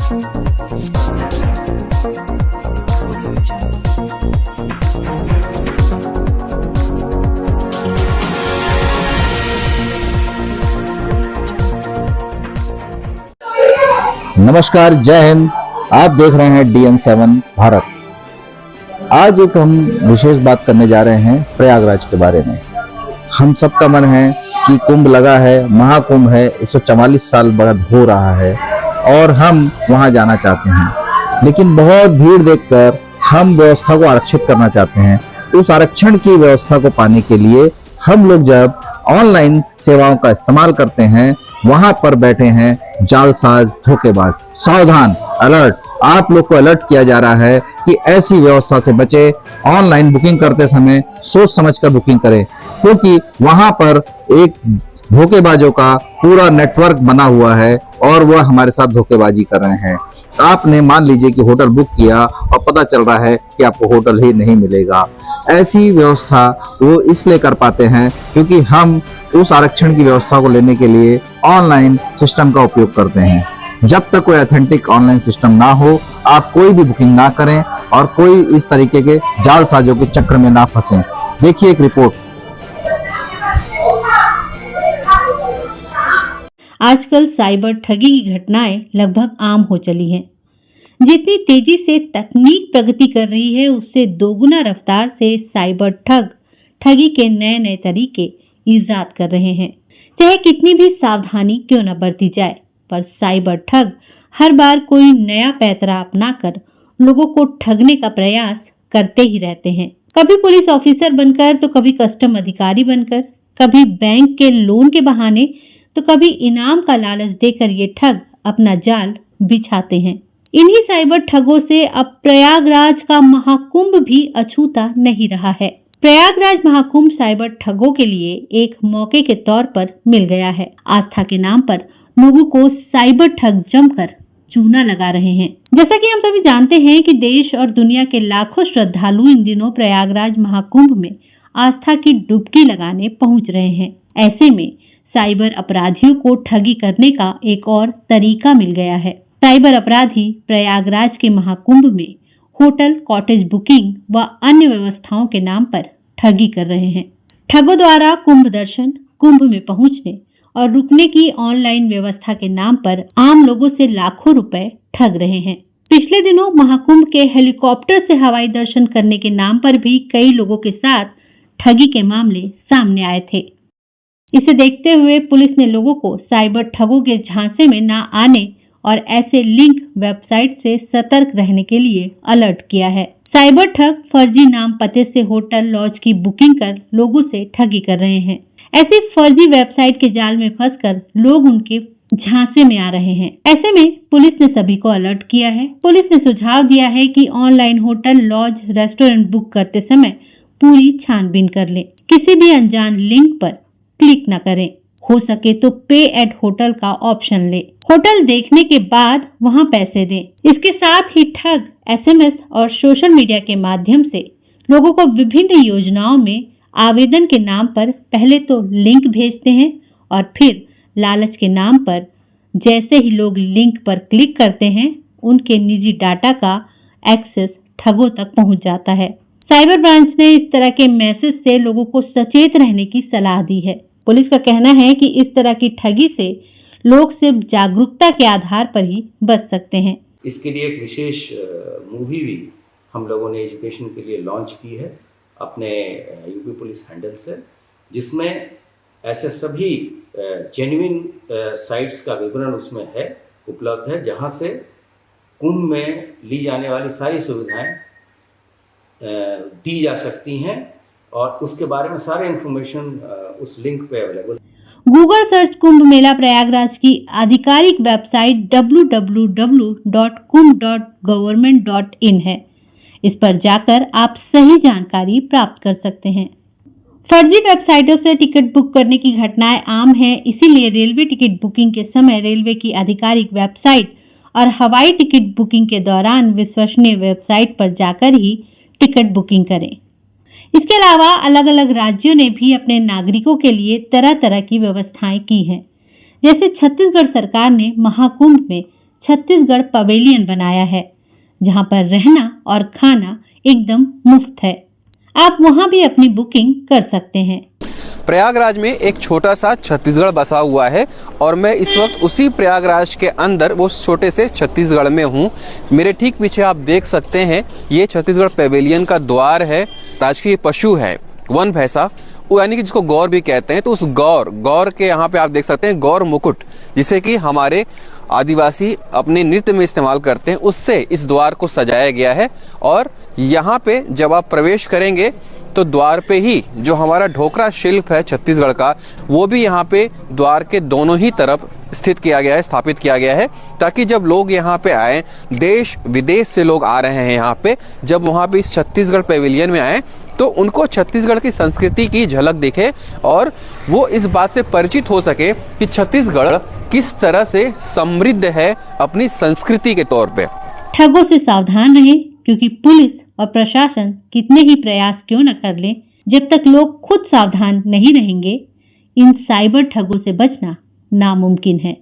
नमस्कार, जय हिंद। आप देख रहे हैं DN7 भारत। आज एक हम विशेष बात करने जा रहे हैं प्रयागराज के बारे में। हम सबका मन है कि कुंभ लगा है, महाकुंभ है, 144 साल बाद हो रहा है और हम वहां जाना चाहते हैं, लेकिन बहुत भीड़ देखकर हम व्यवस्था को आरक्षित करना चाहते हैं। उस आरक्षण की व्यवस्था को पाने के लिए हम लोग जब ऑनलाइन सेवाओं का इस्तेमाल करते हैं, वहां पर बैठे हैं जालसाज, धोखेबाज। सावधान, अलर्ट! आप लोग को अलर्ट किया जा रहा है कि ऐसी व्यवस्था से बचे। ऑनलाइन बुकिंग करते समय सोच समझकर बुकिंग करें, क्योंकि वहां पर एक धोखेबाजों का पूरा नेटवर्क बना हुआ है और वह हमारे साथ धोखेबाजी कर रहे हैं। आपने मान लीजिए कि होटल बुक किया और पता चल रहा है कि आपको होटल ही नहीं मिलेगा। ऐसी व्यवस्था वो इसलिए कर पाते हैं क्योंकि हम उस आरक्षण की व्यवस्था को लेने के लिए ऑनलाइन सिस्टम का उपयोग करते हैं। जब तक कोई ऑथेंटिक ऑनलाइन सिस्टम ना हो, आप कोई भी बुकिंग ना करें और कोई इस तरीके के जालसाजों के चक्कर में ना फंसें। देखिए एक रिपोर्ट। आजकल साइबर ठगी की घटनाएं लगभग आम हो चली हैं। जितनी तेजी से तकनीक प्रगति कर रही है, उससे दोगुना रफ्तार से साइबर ठग ठगी के नए नए तरीके ईजाद कर रहे हैं। चाहे कितनी भी सावधानी क्यों न बरती जाए, पर साइबर ठग हर बार कोई नया पैंतरा अपनाकर लोगों को ठगने का प्रयास करते ही रहते हैं। कभी पुलिस ऑफिसर बनकर, तो कभी कस्टम अधिकारी बनकर, कभी बैंक के लोन के बहाने, तो कभी इनाम का लालच देकर ये ठग अपना जाल बिछाते हैं। इन्हीं साइबर ठगों से अब प्रयागराज का महाकुंभ भी अछूता नहीं रहा है। प्रयागराज महाकुंभ साइबर ठगों के लिए एक मौके के तौर पर मिल गया है। आस्था के नाम पर लोगों को साइबर ठग जमकर चूना लगा रहे हैं। जैसा कि हम सभी जानते हैं कि देश और दुनिया के लाखों श्रद्धालु इन दिनों प्रयागराज महाकुंभ में आस्था की डुबकी लगाने पहुंच रहे हैं। ऐसे में साइबर अपराधियों को ठगी करने का एक और तरीका मिल गया है। साइबर अपराधी प्रयागराज के महाकुंभ में होटल, कॉटेज बुकिंग व अन्य व्यवस्थाओं के नाम पर ठगी कर रहे हैं। ठगों द्वारा कुंभ दर्शन, कुंभ में पहुंचने और रुकने की ऑनलाइन व्यवस्था के नाम पर आम लोगों से लाखों रुपए ठग रहे हैं। पिछले दिनों महाकुंभ के हेलीकॉप्टर से हवाई दर्शन करने के नाम पर भी कई लोगों के साथ ठगी के मामले सामने आए थे। इसे देखते हुए पुलिस ने लोगों को साइबर ठगों के झांसे में न आने और ऐसे लिंक वेबसाइट से सतर्क रहने के लिए अलर्ट किया है। साइबर ठग फर्जी नाम पते से होटल, लॉज की बुकिंग कर लोगों से ठगी कर रहे हैं। ऐसी फर्जी वेबसाइट के जाल में फंसकर लोग उनके झांसे में आ रहे हैं। ऐसे में पुलिस ने सभी को अलर्ट किया है। पुलिस ने सुझाव दिया है कि online hotel, lodge, restaurant book करते समय पूरी छानबीन कर लें। किसी भी अनजान लिंक पर क्लिक न करें। हो सके तो पे एट होटल का ऑप्शन ले। होटल देखने के बाद वहां पैसे दें। इसके साथ ही ठग SMS और सोशल मीडिया के माध्यम से लोगों को विभिन्न योजनाओं में आवेदन के नाम पर पहले तो लिंक भेजते हैं और फिर लालच के नाम पर जैसे ही लोग लिंक पर क्लिक करते हैं, उनके निजी डाटा का एक्सेस ठगों तक पहुंच जाता है। साइबर ब्रांच ने इस तरह के मैसेज से लोगों को सचेत रहने की सलाह दी है। पुलिस का कहना है कि इस तरह की ठगी से लोग सिर्फ जागरूकता के आधार पर ही बच सकते हैं। इसके लिए एक विशेष मूवी भी हम लोगों ने एजुकेशन के लिए लॉन्च की है अपने यूपी पुलिस हैंडल से, जिसमें ऐसे सभी जेन्युइन साइट्स का विवरण उसमें है, उपलब्ध है, जहां से कुंभ में ली जाने वाली सारी सुविधाएं दी जा सकती हैं और उसके बारे में सारे इन्फॉर्मेशन उस लिंक पे available. Google search Kumbh Mela Prayagraj की आधिकारिक वेबसाइट www.kumbh.government.in है। इस पर जाकर आप सही जानकारी प्राप्त कर सकते हैं। फर्जी वेबसाइटों से टिकट बुक करने की घटनाएं आम हैं, इसीलिए रेलवे टिकट बुकिंग के समय रेलवे की आधिकारिक वेबसाइट और हवाई टिकट बुकिंग के दौरान विश्वसनीय वेबसाइट पर जाकर ही टिकट बुकिंग करें। इसके अलावा अलग अलग राज्यों ने भी अपने नागरिकों के लिए तरह तरह की व्यवस्थाएं की हैं। जैसे छत्तीसगढ़ सरकार ने महाकुंभ में छत्तीसगढ़ पवेलियन बनाया है, जहां पर रहना और खाना एकदम मुफ्त है। आप वहां भी अपनी बुकिंग कर सकते हैं। प्रयागराज में एक छोटा सा छत्तीसगढ़ बसा हुआ है और मैं इस वक्त उसी प्रयागराज के अंदर वो छोटे से छत्तीसगढ़ में हूँ। मेरे ठीक पीछे आप देख सकते हैं ये छत्तीसगढ़ पवेलियन का द्वार है। राजकीय पशु है वन भैंसा, वो यानी कि जिसको गौर भी कहते हैं। तो उस गौर के यहाँ पे आप देख सकते हैं गौर मुकुट, जिसे कि हमारे आदिवासी अपने नृत्य में इस्तेमाल करते हैं, उससे इस द्वार को सजाया गया है। और यहाँ पे जब आप प्रवेश करेंगे तो द्वार पे ही जो हमारा ढोकरा शिल्प है छत्तीसगढ़ का, वो भी यहाँ पे द्वार के दोनों ही तरफ स्थित किया गया है, स्थापित किया गया है, ताकि जब लोग यहाँ पे आए, देश विदेश से लोग आ रहे हैं यहाँ पे, जब वहाँ पे इस छत्तीसगढ़ पेविलियन में आए तो उनको छत्तीसगढ़ की संस्कृति की झलक दिखे और वो इस बात से परिचित हो सके कि छत्तीसगढ़ किस तरह से समृद्ध है अपनी संस्कृति के तौर पे। ठगों से सावधान रहें, क्योंकि पुलिस और प्रशासन कितने ही प्रयास क्यों न कर ले, जब तक लोग खुद सावधान नहीं रहेंगे, इन साइबर ठगों से बचना नामुमकिन है।